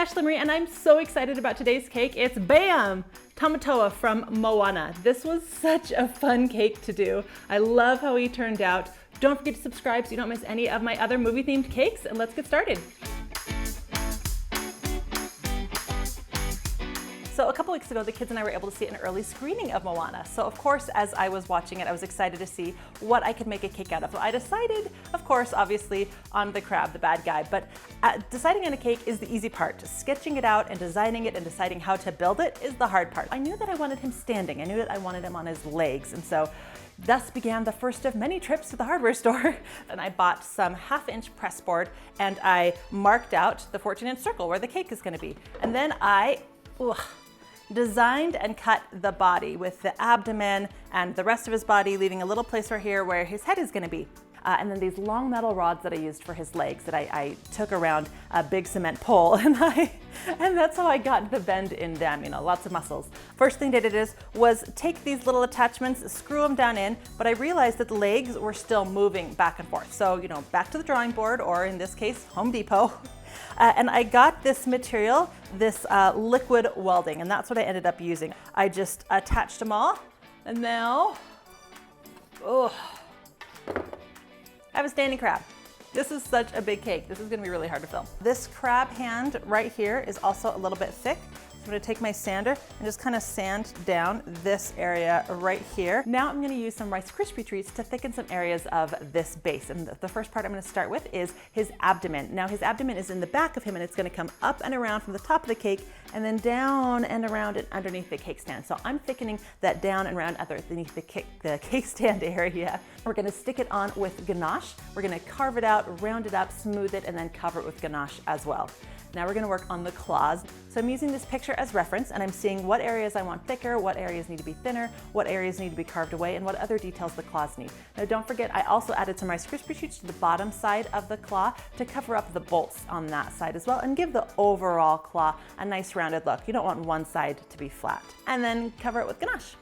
Ashley Marie, and I'm so excited about today's cake. It's BAM! Tamatoa from Moana. This was such a fun cake to do. I love how he turned out. Don't forget to subscribe so you don't miss any of my other movie-themed cakes, and let's get started. So a couple weeks ago, the kids and I were able to see an early screening of Moana. So of course, as I was watching it, I was excited to see what I could make a cake out of. So I decided, of course, obviously, on the crab, the bad guy, but deciding on a cake is the easy part. Sketching it out and designing it and deciding how to build it is the hard part. I knew that I wanted him standing. I knew that I wanted him on his legs. And so thus began the first of many trips to the hardware store. And I bought some 1/2-inch press board and I marked out the 14-inch circle where the cake is gonna be. And then I, designed and cut the body with the abdomen and the rest of his body, leaving a little place right here where his head is gonna be. And then these long metal rods that I used for his legs that I took around a big cement pole and that's how I got the bend in them, you know, lots of muscles. First thing I did was take these little attachments, screw them down in, but I realized that the legs were still moving back and forth. So, you know, back to the drawing board, or in this case, Home Depot. And I got this material, this liquid welding, and that's what I ended up using. I just attached them all, and now, I have a standing crab. This is such a big cake. This is gonna be really hard to film. This crab hand right here is also a little bit thick. I'm gonna take my sander and just kind of sand down this area right here. Now I'm gonna use some Rice Krispie treats to thicken some areas of this base. And the first part I'm gonna start with is his abdomen. Now his abdomen is in the back of him and it's gonna come up and around from the top of the cake and then down and around and underneath the cake stand. So I'm thickening that down and around underneath the cake stand area. We're gonna stick it on with ganache. We're gonna carve it out, round it up, smooth it, and then cover it with ganache as well. Now we're gonna work on the claws. So I'm using this picture as reference and I'm seeing what areas I want thicker, what areas need to be thinner, what areas need to be carved away, and what other details the claws need. Now don't forget, I also added some Rice Krispie treats to the bottom side of the claw to cover up the bolts on that side as well and give the overall claw a nice rounded look. You don't want one side to be flat. And then cover it with ganache.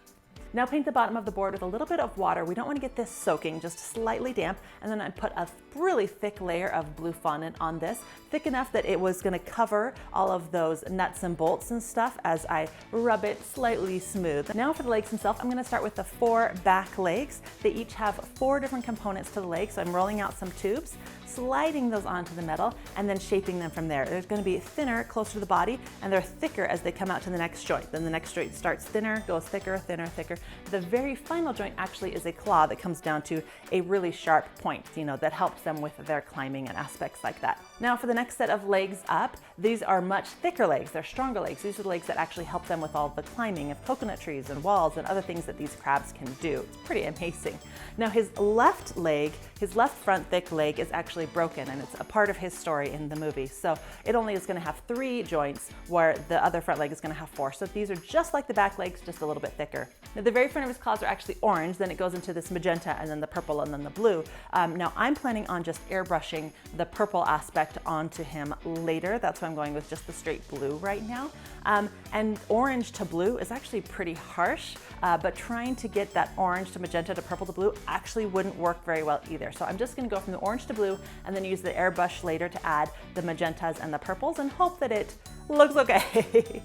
Now paint the bottom of the board with a little bit of water. We don't want to get this soaking, just slightly damp. And then I put a really thick layer of blue fondant on this, thick enough that it was going to cover all of those nuts and bolts and stuff as I rub it slightly smooth. Now for the legs themselves, I'm going to start with the 4 back legs. They each have 4 different components to the legs. So I'm rolling out some tubes, sliding those onto the metal, and then shaping them from there. They're going to be thinner closer to the body, and they're thicker as they come out to the next joint. Then the next joint starts thinner, goes thicker, thinner, thicker. The very final joint actually is a claw that comes down to a really sharp point, you know, that helps them with their climbing and aspects like that. Now for the next set of legs up, these are much thicker legs. They're stronger legs. These are the legs that actually help them with all the climbing of coconut trees and walls and other things that these crabs can do. It's pretty amazing. Now his left leg, his left front thick leg is actually broken, and it's a part of his story in the movie. So it only is going to have 3 joints where the other front leg is going to have 4. So these are just like the back legs, just a little bit thicker. Now the very front of his claws are actually orange, then it goes into this magenta and then the purple and then the blue. Now I'm planning on just airbrushing the purple aspect onto him later. That's why I'm going with just the straight blue right now. And orange to blue is actually pretty harsh, but trying to get that orange to magenta to purple to blue actually wouldn't work very well either. So I'm just gonna go from the orange to blue and then use the airbrush later to add the magentas and the purples and hope that it looks okay.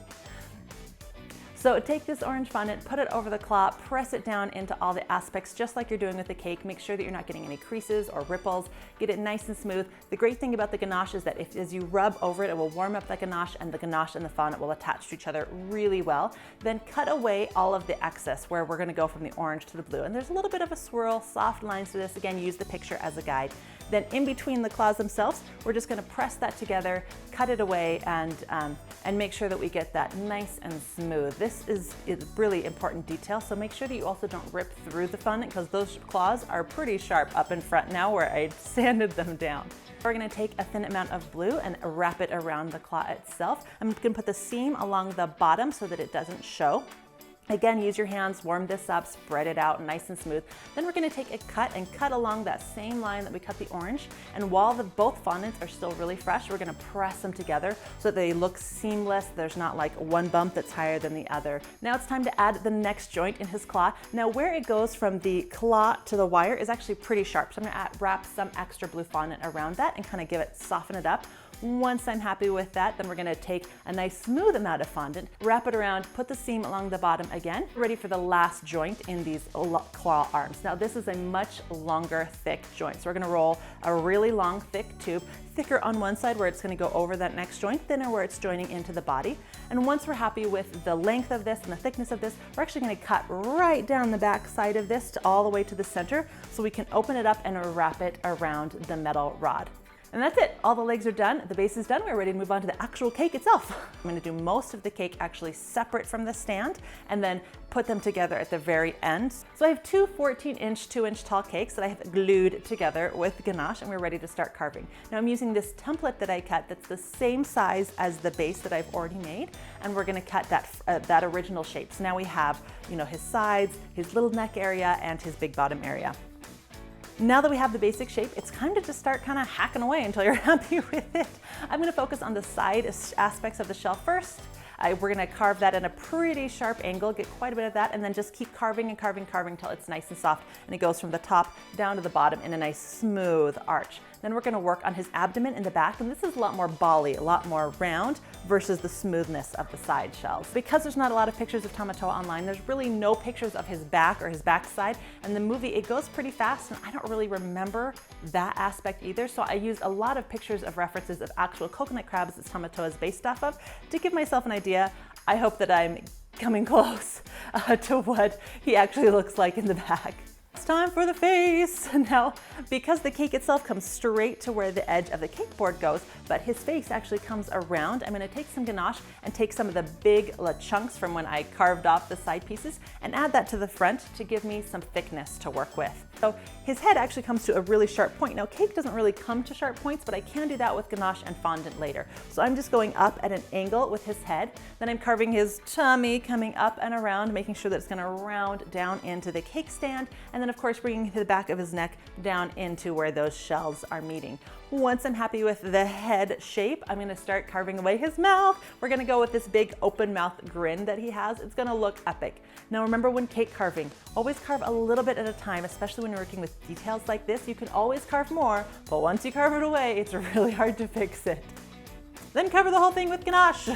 So take this orange fondant, put it over the claw, press it down into all the aspects just like you're doing with the cake. Make sure that you're not getting any creases or ripples. Get it nice and smooth. The great thing about the ganache is that as you rub over it, it will warm up the ganache and the fondant will attach to each other really well. Then cut away all of the excess where we're gonna go from the orange to the blue. And there's a little bit of a swirl, soft lines to this. Again, use the picture as a guide. Then in between the claws themselves, we're just gonna press that together, cut it away, and make sure that we get that nice and smooth. This is a really important detail, so make sure that you also don't rip through the fondant because those claws are pretty sharp up in front now where I sanded them down. We're gonna take a thin amount of blue and wrap it around the claw itself. I'm gonna put the seam along the bottom so that it doesn't show. Again, use your hands, warm this up, spread it out nice and smooth. Then we're gonna take a cut and cut along that same line that we cut the orange. And while both fondants are still really fresh, we're gonna press them together so that they look seamless. There's not like one bump that's higher than the other. Now it's time to add the next joint in his claw. Now where it goes from the claw to the wire is actually pretty sharp. So I'm gonna wrap some extra blue fondant around that and kind of soften it up. Once I'm happy with that, then we're gonna take a nice smooth amount of fondant, wrap it around, put the seam along the bottom again, ready for the last joint in these claw arms. Now this is a much longer, thick joint. So we're gonna roll a really long, thick tube, thicker on one side where it's gonna go over that next joint, thinner where it's joining into the body. And once we're happy with the length of this and the thickness of this, we're actually gonna cut right down the back side of this to all the way to the center so we can open it up and wrap it around the metal rod. And that's it. All the legs are done, the base is done. We're ready to move on to the actual cake itself. I'm gonna do most of the cake actually separate from the stand and then put them together at the very end. So I have two 14-inch, 2-inch tall cakes that I have glued together with ganache, and we're ready to start carving. Now I'm using this template that I cut that's the same size as the base that I've already made, and we're gonna cut that original shape. So now we have, you know, his sides, his little neck area, and his big bottom area. Now that we have the basic shape, it's time to just start kind of hacking away until you're happy with it. I'm gonna focus on the side aspects of the shell first. We're gonna carve that at a pretty sharp angle, get quite a bit of that, and then just keep carving and carving, carving until it's nice and soft, and it goes from the top down to the bottom in a nice smooth arch. Then we're gonna work on his abdomen in the back, and this is a lot more bally, a lot more round versus the smoothness of the side shells. Because there's not a lot of pictures of Tamatoa online, there's really no pictures of his back or his backside, and the movie, it goes pretty fast, and I don't really remember that aspect either, so I used a lot of pictures of references of actual coconut crabs that Tamatoa is based off of to give myself an idea. I hope that I'm coming close to what he actually looks like in the back. It's time for the face. Now, because the cake itself comes straight to where the edge of the cake board goes, but his face actually comes around, I'm gonna take some ganache and take some of the big chunks from when I carved off the side pieces and add that to the front to give me some thickness to work with. So his head actually comes to a really sharp point. Now cake doesn't really come to sharp points, but I can do that with ganache and fondant later. So I'm just going up at an angle with his head. Then I'm carving his tummy coming up and around, making sure that it's gonna round down into the cake stand. And then of course bringing the back of his neck down into where those shells are meeting. Once I'm happy with the head shape, I'm gonna start carving away his mouth. We're gonna go with this big open mouth grin that he has. It's gonna look epic. Now remember, when cake carving, always carve a little bit at a time, especially when you're working with details like this. You can always carve more, but once you carve it away, it's really hard to fix it. Then cover the whole thing with ganache.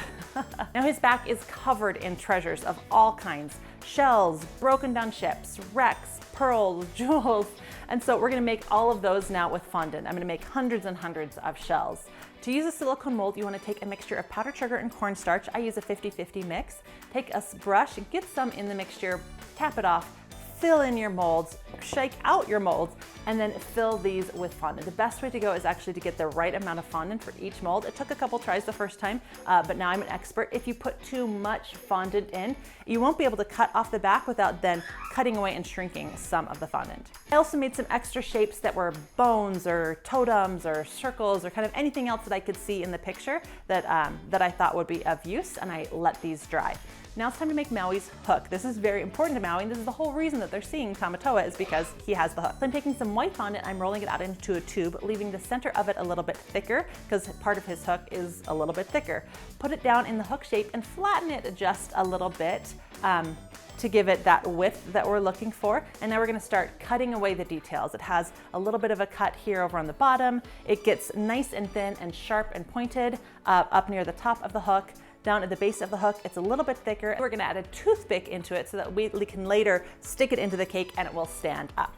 Now his back is covered in treasures of all kinds. Shells, broken down ships, wrecks, pearls, jewels. And so we're gonna make all of those now with fondant. I'm gonna make hundreds and hundreds of shells. To use a silicone mold, you wanna take a mixture of powdered sugar and cornstarch. I use a 50-50 mix. Take a brush, get some in the mixture, tap it off, fill in your molds, shake out your molds, and then fill these with fondant. The best way to go is actually to get the right amount of fondant for each mold. It took a couple tries the first time, but now I'm an expert. If you put too much fondant in, you won't be able to cut off the back without then cutting away and shrinking some of the fondant. I also made some extra shapes that were bones or totems or circles or kind of anything else that I could see in the picture that I thought would be of use, and I let these dry. Now it's time to make Maui's hook. This is very important to Maui, and this is the whole reason that they're seeing Tamatoa, is because he has the hook. So I'm taking some white fondant, I'm rolling it out into a tube, leaving the center of it a little bit thicker, because part of his hook is a little bit thicker. Put it down in the hook shape and flatten it just a little bit to give it that width that we're looking for. And now we're gonna start cutting away the details. It has a little bit of a cut here over on the bottom. It gets nice and thin and sharp and pointed up near the top of the hook. Down at the base of the hook, it's a little bit thicker. We're gonna add a toothpick into it so that we can later stick it into the cake and it will stand up.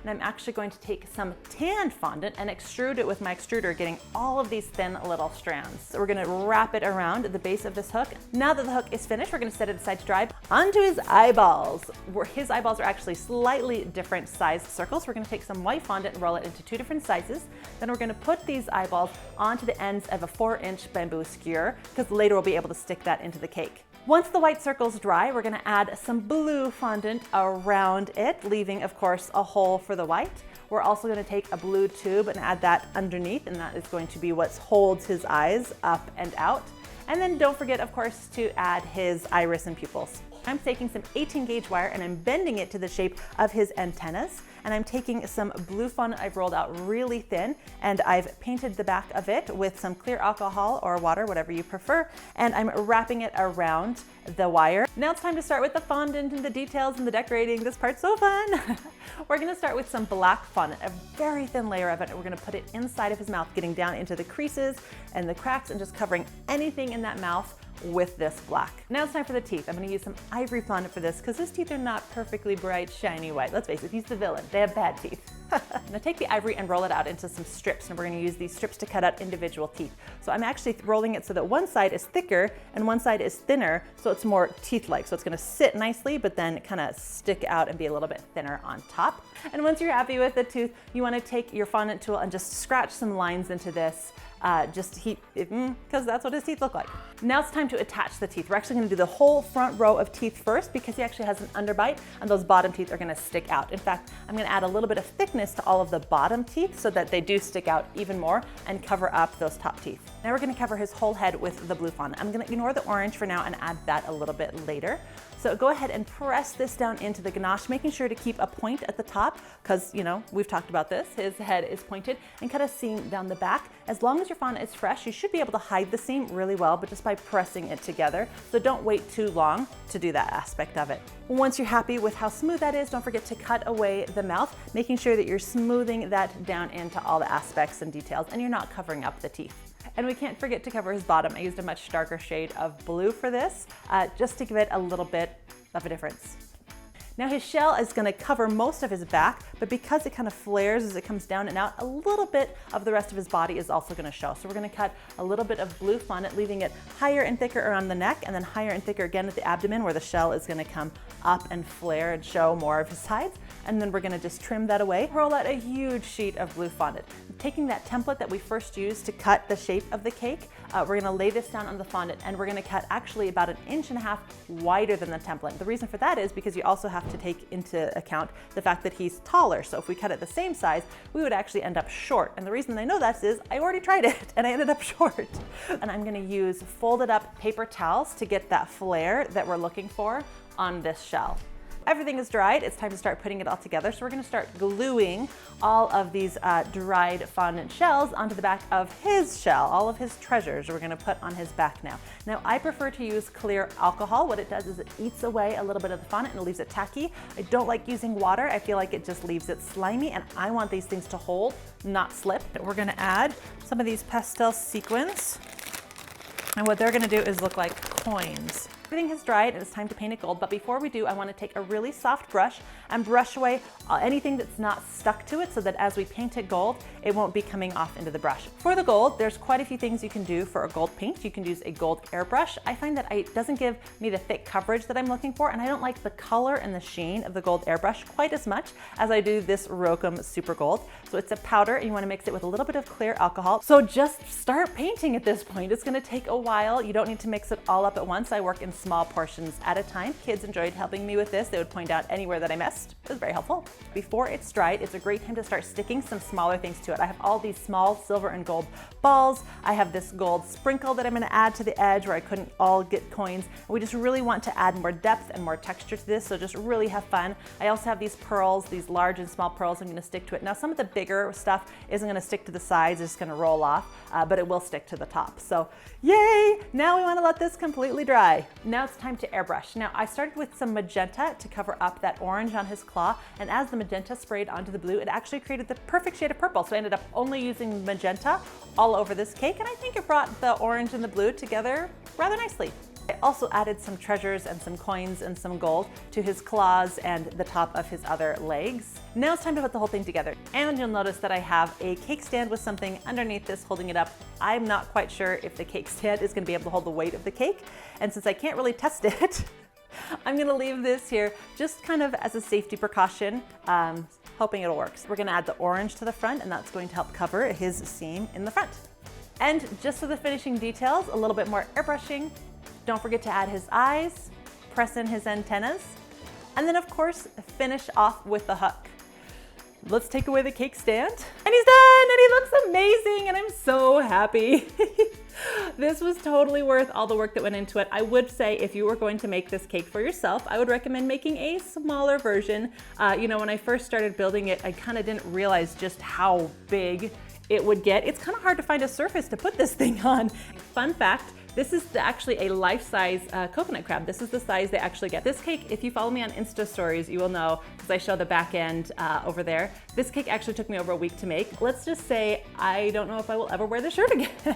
And I'm actually going to take some tanned fondant and extrude it with my extruder, getting all of these thin little strands. So we're gonna wrap it around the base of this hook. Now that the hook is finished, we're gonna set it aside to dry. Onto his eyeballs. His eyeballs are actually slightly different sized circles. We're gonna take some white fondant and roll it into 2 different sizes. Then we're gonna put these eyeballs onto the ends of a 4-inch bamboo skewer, because later we'll be able to stick that into the cake. Once the white circle's dry, we're gonna add some blue fondant around it, leaving, of course, a hole for the white. We're also gonna take a blue tube and add that underneath, and that is going to be what holds his eyes up and out. And then don't forget, of course, to add his iris and pupils. I'm taking some 18 gauge wire and I'm bending it to the shape of his antennas. And I'm taking some blue fondant I've rolled out really thin, and I've painted the back of it with some clear alcohol or water, whatever you prefer, and I'm wrapping it around the wire. Now it's time to start with the fondant and the details and the decorating. This part's so fun. We're gonna start with some black fondant, a very thin layer of it, and we're gonna put it inside of his mouth, getting down into the creases and the cracks and just covering anything in that mouth with this black. Now it's time for the teeth. I'm going to use some ivory fondant for this because his teeth are not perfectly bright, shiny white. Let's face it, he's the villain. They have bad teeth. Now take the ivory and roll it out into some strips, and we're going to use these strips to cut out individual teeth. So I'm actually rolling it so that one side is thicker and one side is thinner, so it's more teeth-like. So it's going to sit nicely, but then kind of stick out and be a little bit thinner on top. And once you're happy with the tooth, you want to take your fondant tool and just scratch some lines into this. Because that's what his teeth look like. Now it's time to attach the teeth. We're actually going to do the whole front row of teeth first because he actually has an underbite and those bottom teeth are going to stick out. In fact, I'm going to add a little bit of thickness to all of the bottom teeth so that they do stick out even more and cover up those top teeth. Now we're going to cover his whole head with the blue fondant. I'm going to ignore the orange for now and add that a little bit later. So go ahead and press this down into the ganache, making sure to keep a point at the top because, you know, we've talked about this. His head is pointed, and cut a seam down the back. As long as your fondant is fresh, you should be able to hide the seam really well, but just by pressing it together. So don't wait too long to do that aspect of it. Once you're happy with how smooth that is, don't forget to cut away the mouth, making sure that you're smoothing that down into all the aspects and details, and you're not covering up the teeth. And we can't forget to cover his bottom. I used a much darker shade of blue for this, just to give it a little bit of a difference. Now his shell is going to cover most of his back, but because it kind of flares as it comes down and out, a little bit of the rest of his body is also going to show. So we're going to cut a little bit of blue fondant, leaving it higher and thicker around the neck, and then higher and thicker again at the abdomen where the shell is going to come up and flare and show more of his sides. And then we're going to just trim that away. Roll out a huge sheet of blue fondant. Taking that template that we first used to cut the shape of the cake, we're going to lay this down on the fondant, and we're going to cut actually about 1.5 inches wider than the template. The reason for that is because you also have to take into account the fact that he's taller. So if we cut it the same size, we would actually end up short. And the reason I know that is I already tried it and I ended up short. And I'm going to use folded up paper towels to get that flare that we're looking for on this shell. Everything is dried. It's time to start putting it all together. So we're going to start gluing all of these dried fondant shells onto the back of his shell. All of his treasures we're going to put on his back now. Now I prefer to use clear alcohol. What it does is it eats away a little bit of the fondant and it leaves it tacky. I don't like using water. I feel like it just leaves it slimy, and I want these things to hold, not slip. We're going to add some of these pastel sequins, and what they're going to do is look like coins. Everything has dried and it's time to paint it gold, but before we do, I want to take a really soft brush and brush away anything that's not stuck to it so that as we paint it gold, it won't be coming off into the brush. For the gold, there's quite a few things you can do for a gold paint. You can use a gold airbrush. I find that it doesn't give me the thick coverage that I'm looking for, and I don't like the color and the sheen of the gold airbrush quite as much as I do this Rokum Super Gold. So it's a powder, and you want to mix it with a little bit of clear alcohol. So just start painting at this point. It's going to take a while. You don't need to mix it all up at once. I work in small portions at a time. Kids enjoyed helping me with this. They would point out anywhere that I missed. It was very helpful. Before it's dried, it's a great time to start sticking some smaller things to it. I have all these small silver and gold balls. I have this gold sprinkle that I'm going to add to the edge where I couldn't all get coins. We just really want to add more depth and more texture to this, so just really have fun. I also have these pearls, these large and small pearls I'm going to stick to it. Now some of the bigger stuff isn't going to stick to the sides, it's just going to roll off, but it will stick to the top. So yay! Now we want to let this completely dry. Now it's time to airbrush. Now I started with some magenta to cover up that orange on his claw, and as the magenta sprayed onto the blue, it actually created the perfect shade of purple. So I ended up only using magenta all over this cake, and I think it brought the orange and the blue together rather nicely. I also added some treasures and some coins and some gold to his claws and the top of his other legs. Now it's time to put the whole thing together. And you'll notice that I have a cake stand with something underneath this holding it up. I'm not quite sure if the cake stand is going to be able to hold the weight of the cake. And since I can't really test it, I'm going to leave this here just kind of as a safety precaution, hoping it'll work. So we're going to add the orange to the front, and that's going to help cover his seam in the front. And just for the finishing details, a little bit more airbrushing. Don't forget to add his eyes, press in his antennas, and then of course, finish off with the hook. Let's take away the cake stand. And he's done, and he looks amazing, and I'm so happy. This was totally worth all the work that went into it. I would say if you were going to make this cake for yourself, I would recommend making a smaller version. You know, when I first started building it, I kind of didn't realize just how big it would get. It's kind of hard to find a surface to put this thing on. Fun fact, this is actually a life-size coconut crab. This is the size they actually get. This cake, if you follow me on Insta stories, you will know, because I show the back end over there. This cake actually took me over a week to make. Let's just say I don't know if I will ever wear this shirt again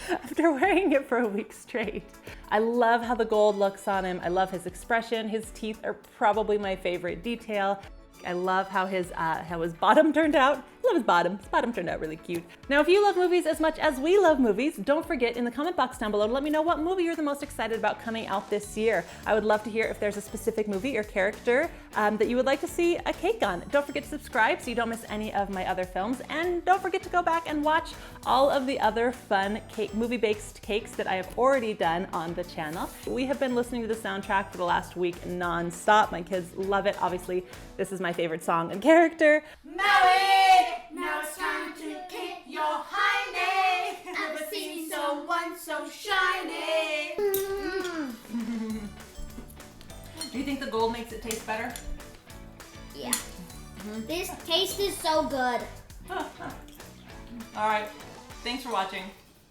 after wearing it for a week straight. I love how the gold looks on him. I love his expression. His teeth are probably my favorite detail. I love how his bottom turned out. I love his bottom. His bottom turned out really cute. Now, if you love movies as much as we love movies, don't forget in the comment box down below to let me know what movie you're the most excited about coming out this year. I would love to hear if there's a specific movie or character that you would like to see a cake on. Don't forget to subscribe so you don't miss any of my other films. And don't forget to go back and watch all of the other fun movie-based cakes that I have already done on the channel. We have been listening to the soundtrack for the last week non-stop. My kids love it. Obviously, this is my favorite song and character. Maui! Now it's time to kick your hiney. Never seen someone so shiny. Do you think the gold makes it taste better? Yeah. This taste is so good. All right. Thanks for watching.